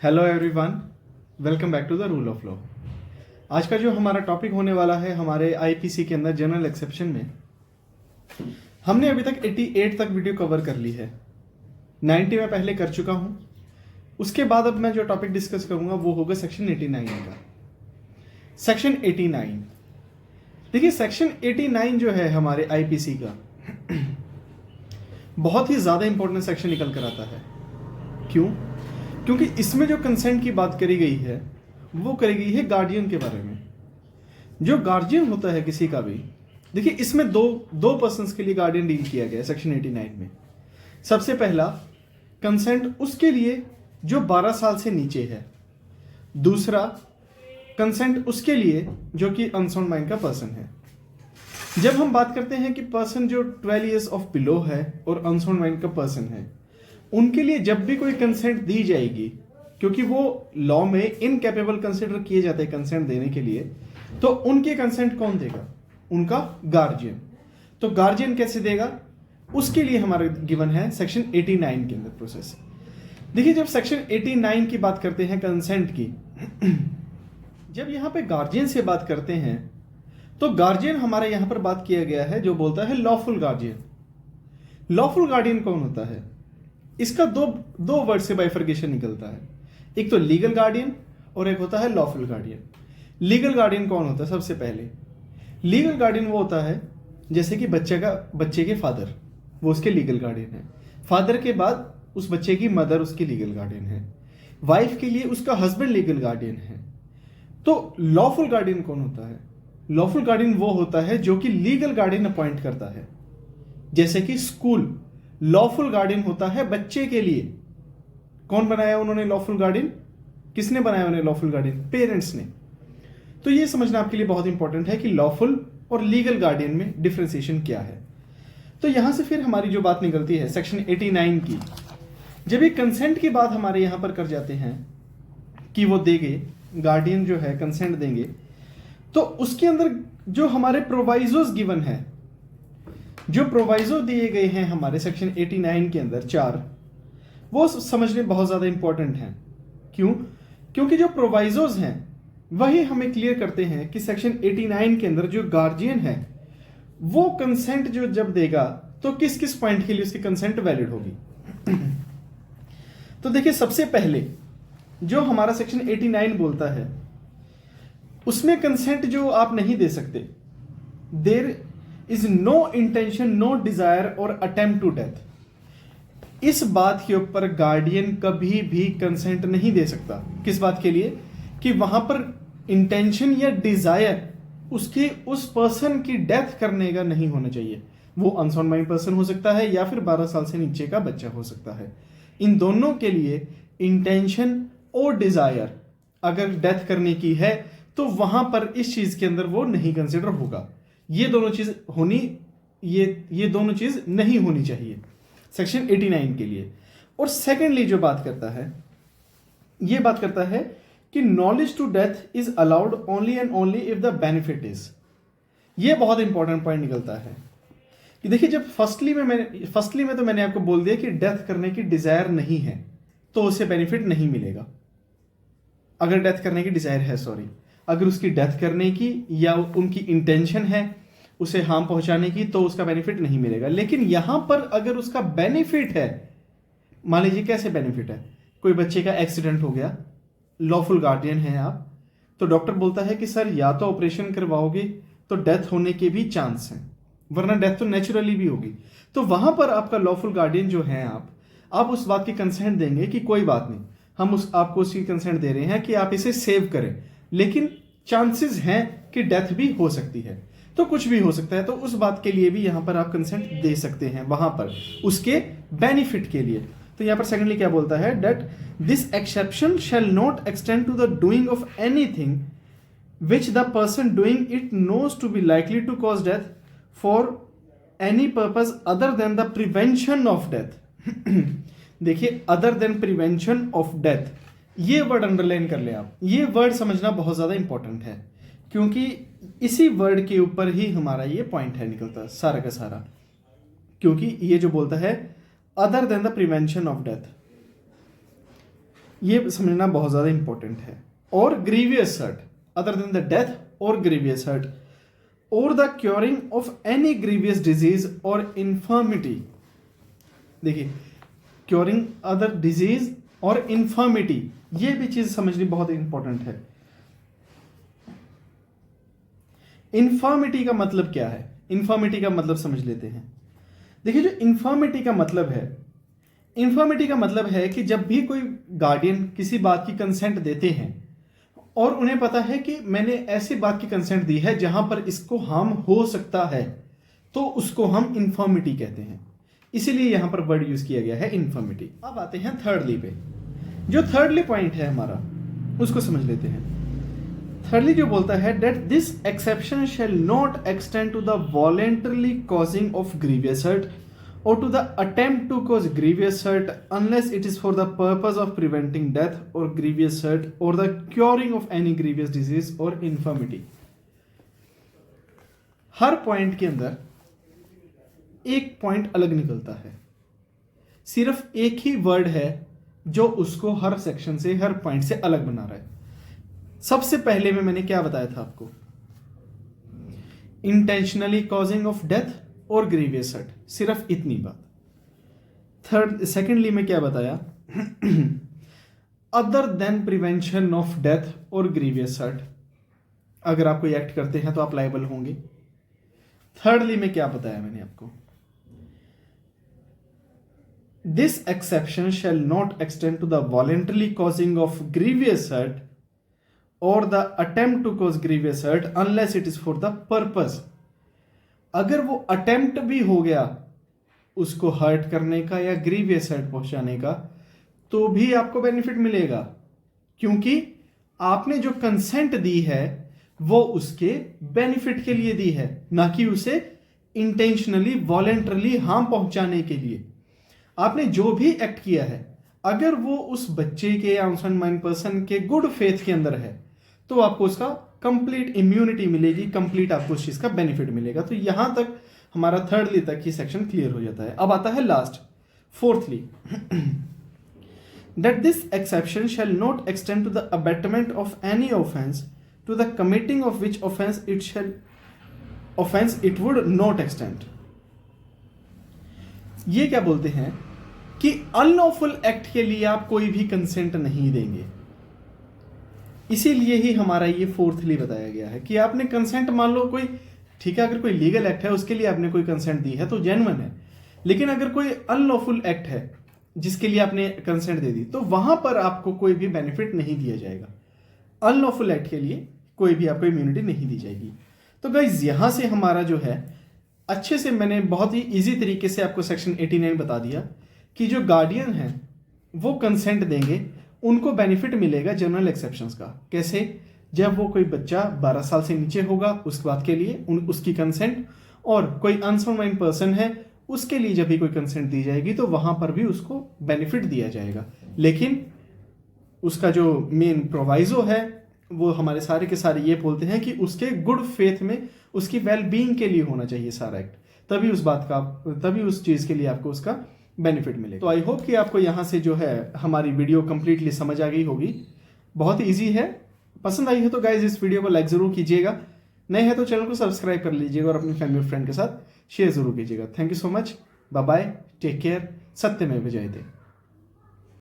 Hello everyone, welcome back to the rule of law. आज का जो हमारा टॉपिक होने वाला है हमारे आईपीसी के अंदर जनरल एक्सेप्शन में, हमने अभी तक 88 तक वीडियो कवर कर ली है। 90 में पहले कर चुका हूं। उसके बाद अब मैं जो टॉपिक डिस्कस करूंगा वो होगा सेक्शन 89 का। सेक्शन 89, देखिए सेक्शन 89 जो है हमारे आईपीसी का बहुत ही ज्यादा इंपॉर्टेंट सेक्शन निकल कर आता है। क्यों? क्योंकि इसमें जो कंसेंट की बात करी गई है वो करी गई है गार्डियन के बारे में। जो गार्जियन होता है किसी का भी, देखिए इसमें दो पर्सन्स के लिए गार्डियन डील किया गया है सेक्शन 89 में। सबसे पहला, कंसेंट उसके लिए जो 12 साल से नीचे है। दूसरा, कंसेंट उसके लिए जो कि अनसाउंड माइंड का पर्सन है। जब हम बात करते हैं कि पर्सन जो 12 ईयर्स ऑफ बिलो है और अनसाउंड माइंड का पर्सन है, उनके लिए जब भी कोई कंसेंट दी जाएगी, क्योंकि वो लॉ में इनकैपेबल कंसिडर किए जाते हैं कंसेंट देने के लिए, तो उनके कंसेंट कौन देगा? उनका गार्जियन। तो गार्जियन कैसे देगा, उसके लिए हमारा गिवन है सेक्शन 89 के अंदर प्रोसेस। देखिए जब सेक्शन 89 की बात करते हैं कंसेंट की, जब यहां पे गार्जियन से बात करते हैं तो गार्जियन हमारे यहां पर बात किया गया है जो बोलता है लॉफुल गार्जियन। लॉफुल गार्डियन कौन होता है? इसका दो वर्ड से बाइफर्केशन निकलता है। एक तो लीगल गार्डियन और एक होता है लॉफुल गार्डियन। लीगल गार्डियन कौन होता है? सबसे पहले लीगल गार्डियन वो होता है जैसे कि बच्चे के फादर, वो उसके लीगल गार्डियन है। फादर के बाद उस बच्चे की मदर उसकी लीगल गार्डियन है। वाइफ के लिए उसका हस्बैंड लीगल गार्डियन है। तो लॉफुल गार्डियन कौन होता है? लॉफुल गार्डियन वो होता है जो कि लीगल गार्डियन अपॉइंट करता है। जैसे कि स्कूल लॉफुल गार्डियन होता है बच्चे के लिए। कौन बनाया उन्होंने लॉफुल गार्डियन? किसने बनाया उन्हें लॉफुल गार्डियन? पेरेंट्स ने। तो ये समझना आपके लिए बहुत इंपॉर्टेंट है कि लॉफुल और लीगल गार्डियन में डिफरेंशिएशन क्या है। तो यहां से फिर हमारी जो बात निकलती है सेक्शन 89 की, जब ये कंसेंट की बात हमारे यहां पर कर जाते हैं कि वो देंगे, गार्डियन जो है कंसेंट देंगे, तो उसके अंदर जो हमारे प्रोवाइजोस गिवन है, जो प्रोवाइजो दिए गए हैं हमारे सेक्शन 89 के अंदर 4, वो समझने बहुत ज्यादा इंपॉर्टेंट हैं। क्यों? क्योंकि जो प्रोवाइजोस हैं वही हमें क्लियर करते हैं कि सेक्शन 89 के अंदर जो गार्जियन है वो कंसेंट जो जब देगा तो किस किस पॉइंट के लिए उसकी कंसेंट वैलिड होगी। तो देखिए सबसे पहले जो हमारा सेक्शन 89 बोलता है उसमें कंसेंट जो आप नहीं दे सकते, there is no intention, no desire और अटेम्प्ट टू डेथ। इस बात के ऊपर गार्डियन कभी भी कंसेंट नहीं दे सकता। किस बात के लिए? कि वहां पर इंटेंशन या डिजायर उसके उस पर्सन की डेथ करने का नहीं होना चाहिए। वो अनसाउंड माइंड पर्सन हो सकता है या फिर 12 साल से नीचे का बच्चा हो सकता है। इन दोनों के लिए इंटेंशन और डिजायर अगर डेथ करने की है तो वहां पर इस चीज के अंदर वो नहीं कंसिडर होगा। ये दोनों चीज नहीं होनी चाहिए सेक्शन 89 के लिए। और सेकेंडली जो बात करता है, ये बात करता है कि knowledge to death is allowed only and only if the benefit is. ये बहुत इंपॉर्टेंट पॉइंट निकलता है कि देखिए जब फर्स्टली में तो मैंने आपको बोल दिया कि डेथ करने की डिजायर नहीं है तो उसे बेनिफिट नहीं मिलेगा। अगर डेथ करने की डिजायर है, अगर उसकी डेथ करने की या उनकी इंटेंशन है उसे हार्म पहुंचाने की, तो उसका बेनिफिट नहीं मिलेगा। लेकिन यहां पर अगर उसका बेनिफिट है, मान लीजिए कैसे बेनिफिट है, कोई बच्चे का एक्सीडेंट हो गया, लॉफुल गार्डियन है आप, तो डॉक्टर बोलता है कि सर या तो ऑपरेशन करवाओगे तो डेथ होने के भी चांस हैं, वरना डेथ तो नेचुरली भी होगी। तो वहां पर आपका लॉफुल गार्डियन जो है, आप उस बात की कंसेंट देंगे कि कोई बात नहीं, हम आपको उसकी कंसेंट दे रहे हैं कि आप इसे सेव करें, लेकिन चांसेस हैं कि डेथ भी हो सकती है, तो कुछ भी हो सकता है। तो उस बात के लिए भी यहां पर आप कंसेंट दे सकते हैं, वहां पर उसके बेनिफिट के लिए। तो यहां पर सेकंडली क्या बोलता है, that this exception shall not extend to the doing of anything which the person doing it knows to be likely to cause death for any purpose other than the prevention of death. देखिए other than prevention of death, ये word underline कर ले आप। ये word समझना बहुत ज्यादा important है क्योंकि इसी वर्ड के ऊपर ही हमारा ये पॉइंट है निकलता सारा का सारा। क्योंकि ये जो बोलता है other than the prevention of death, ये समझना बहुत ज़्यादा इंपॉर्टेंट है। और grievous hurt other than the death और ग्रीवियस हर्ट और the curing of any grievous disease और इन्फर्मिटी। देखिए, क्योरिंग अदर डिजीज और इन्फर्मिटी, ये भी चीज समझनी बहुत इंपॉर्टेंट है। इन्फर्मिटी का मतलब क्या है? इन्फर्मिटी का मतलब समझ लेते हैं। देखिए, जो इन्फर्मिटी का मतलब है, इन्फर्मिटी का मतलब है कि जब भी कोई गार्डियन किसी बात की कंसेंट देते हैं और उन्हें पता है कि मैंने ऐसी बात की कंसेंट दी है जहां पर इसको हार्म हो सकता है, तो उसको हम इन्फर्मिटी कहते हैं। इसीलिए यहां पर वर्ड यूज किया गया है इन्फर्मिटी। अब आते हैं थर्डली पे। जो थर्डली पॉइंट है हमारा, उसको समझ लेते हैं। थर्डली जो बोलता है that this exception shall not extend to the voluntarily causing of grievous hurt or to the attempt to cause grievous hurt unless it is for the purpose of preventing death or grievous hurt or the curing of any grievous disease or infirmity। Her point के अंदर एक point अलग निकलता है, सिर्फ एक ही word है जो उसको हर सेक्शन से, हर पॉइंट से अलग बना रहा है। सबसे पहले में मैंने क्या बताया था आपको? इंटेंशनली कॉजिंग ऑफ डेथ और ग्रीवियस हर्ट, सिर्फ इतनी बात। सेकेंडली में क्या बताया? Other than prevention of death और ग्रीवियस हर्ट, अगर आप कोई एक्ट करते हैं तो आप लायबल होंगे। थर्डली में क्या बताया मैंने आपको? This exception shall not extend to the voluntarily causing of grievous hurt और the attempt to cause grievous hurt unless it is for the purpose. अगर वो अटेम्प्ट भी हो गया उसको हर्ट करने का या ग्रीवियस हर्ट पहुंचाने का, तो भी आपको बेनिफिट मिलेगा, क्योंकि आपने जो कंसेंट दी है वो उसके बेनिफिट के लिए दी है, ना कि उसे इंटेंशनली वॉलेंटरली हार्म पहुंचाने के लिए। आपने जो भी एक्ट किया है, अगर वो उस बच्चे के या अनसनमाइंड पर्सन के गुड फेथ के अंदर है, तो आपको उसका कंप्लीट इम्यूनिटी मिलेगी, कंप्लीट आपको उस चीज का बेनिफिट मिलेगा। तो यहां तक हमारा थर्डली तक ही सेक्शन क्लियर हो जाता है। अब आता है last, fourthly, that this exception shall not extend to the abetment of any offence to the committing of which offence it would not extend. ये क्या बोलते हैं कि अनलॉफुल एक्ट के लिए आप कोई भी कंसेंट नहीं देंगे। इसीलिए ही हमारा ये फोर्थली बताया गया है कि आपने कंसेंट, मान लो कोई, ठीक है, अगर कोई लीगल एक्ट है उसके लिए आपने कोई कंसेंट दी है तो जेन्युइन है, लेकिन अगर कोई अनलॉफुल एक्ट है जिसके लिए आपने कंसेंट दे दी, तो वहां पर आपको कोई भी बेनिफिट नहीं दिया जाएगा। अनलॉफुल एक्ट के लिए कोई भी आपको इम्यूनिटी नहीं दी जाएगी। तो गाइज, यहां से हमारा जो है, अच्छे से मैंने बहुत ही ईजी तरीके से आपको सेक्शन 89 बता दिया कि जो गार्डियन है वो कंसेंट देंगे, उनको बेनिफिट मिलेगा जनरल एक्सेप्शंस का। कैसे? जब वो कोई बच्चा 12 साल से नीचे होगा उस बात के लिए उसकी कंसेंट, और कोई अनसनमाइंड पर्सन है उसके लिए जब भी कोई कंसेंट दी जाएगी तो वहां पर भी उसको बेनिफिट दिया जाएगा। लेकिन उसका जो मेन प्रोवाइजो है वो हमारे सारे के सारे ये बोलते हैं कि उसके गुड फेथ में, उसकी वेल बीइंग के लिए होना चाहिए सारा एक्ट, तभी उस बात का, तभी उस चीज के लिए आपको उसका बेनिफिट मिलेगा। तो आई होप कि आपको यहाँ से जो है हमारी वीडियो कंप्लीटली समझ आ गई होगी। बहुत इजी है। पसंद आई है तो गाइज इस वीडियो को लाइक जरूर कीजिएगा, नए हैं तो चैनल को सब्सक्राइब कर लीजिएगा और अपनी फैमिली फ्रेंड के साथ शेयर जरूर कीजिएगा। Thank you so much, bye bye, take care, सत्यमेव जयते।